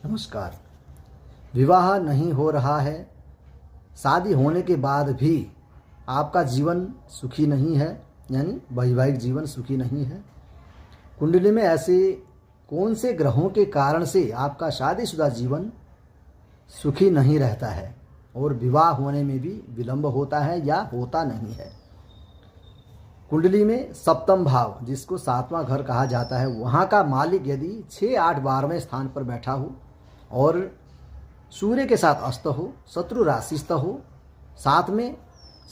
नमस्कार। विवाह नहीं हो रहा है, शादी होने के बाद भी आपका जीवन सुखी नहीं है, यानी वैवाहिक जीवन सुखी नहीं है। कुंडली में ऐसे कौन से ग्रहों के कारण से आपका शादीशुदा जीवन सुखी नहीं रहता है और विवाह होने में भी विलंब होता है या होता नहीं है। कुंडली में सप्तम भाव, जिसको सातवां घर कहा जाता है, वहाँ का मालिक यदि 6, 8, 12वें स्थान पर बैठा हो और सूर्य के साथ अस्त हो, शत्रु राशिस्थ हो, साथ में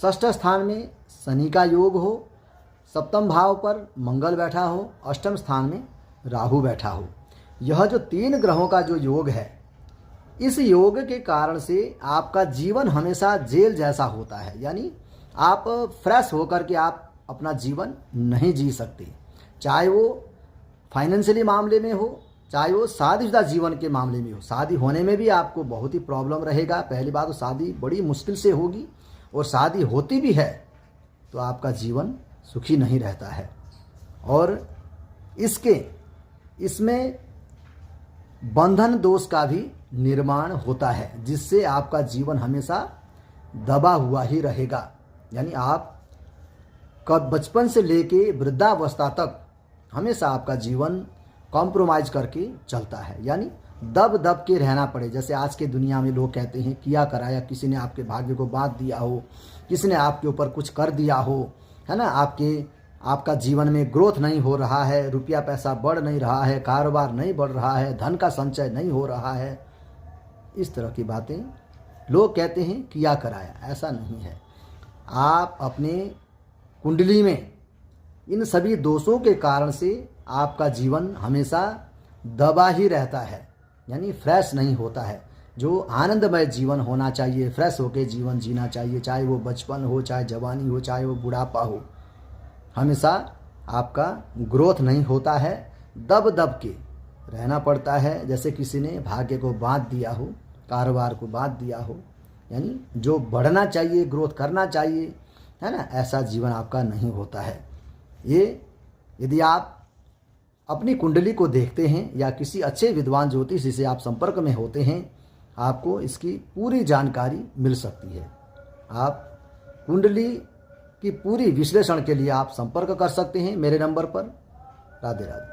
षष्ठ स्थान में शनि का योग हो, सप्तम भाव पर मंगल बैठा हो, अष्टम स्थान में राहु बैठा हो, यह जो 3 ग्रहों का जो योग है, इस योग के कारण से आपका जीवन हमेशा जेल जैसा होता है। यानी आप फ्रेश होकर के आप अपना जीवन नहीं जी सकते, चाहे वो फाइनेंशियली मामले में हो, चाहे वो शादीशुदा जीवन के मामले में हो। शादी होने में भी आपको बहुत ही प्रॉब्लम रहेगा। पहली बात तो शादी बड़ी मुश्किल से होगी, और शादी होती भी है तो आपका जीवन सुखी नहीं रहता है। और इसमें बंधन दोष का भी निर्माण होता है, जिससे आपका जीवन हमेशा दबा हुआ ही रहेगा। यानी आप कब बचपन से लेके वृद्धावस्था तक हमेशा आपका जीवन कॉम्प्रोमाइज़ करके चलता है, यानी दब दब के रहना पड़े। जैसे आज के दुनिया में लोग कहते हैं किया कराया, किसी ने आपके भाग्य को बांध दिया हो, किसी ने आपके ऊपर कुछ कर दिया हो, है ना, आपका जीवन में ग्रोथ नहीं हो रहा है, रुपया पैसा बढ़ नहीं रहा है, कारोबार नहीं बढ़ रहा है, धन का संचय नहीं हो रहा है। इस तरह की बातें लोग कहते हैं किया कराया। ऐसा नहीं है। आप अपने कुंडली में इन सभी दोषों के कारण से आपका जीवन हमेशा दबा ही रहता है, यानी फ्रेश नहीं होता है। जो आनंदमय जीवन होना चाहिए, फ्रेश होकर जीवन जीना चाहिए, चाहे वो बचपन हो, चाहे जवानी हो, चाहे वो बुढ़ापा हो, हमेशा आपका ग्रोथ नहीं होता है। दब दब के रहना पड़ता है, जैसे किसी ने भाग्य को बांध दिया हो, कारोबार को बांध दिया हो। यानी जो बढ़ना चाहिए, ग्रोथ करना चाहिए, है ना, ऐसा जीवन आपका नहीं होता है। ये यदि आप अपनी कुंडली को देखते हैं या किसी अच्छे विद्वान ज्योतिषी से आप संपर्क में होते हैं, आपको इसकी पूरी जानकारी मिल सकती है। आप कुंडली की पूरी विश्लेषण के लिए आप संपर्क कर सकते हैं मेरे नंबर पर। राधे राधे।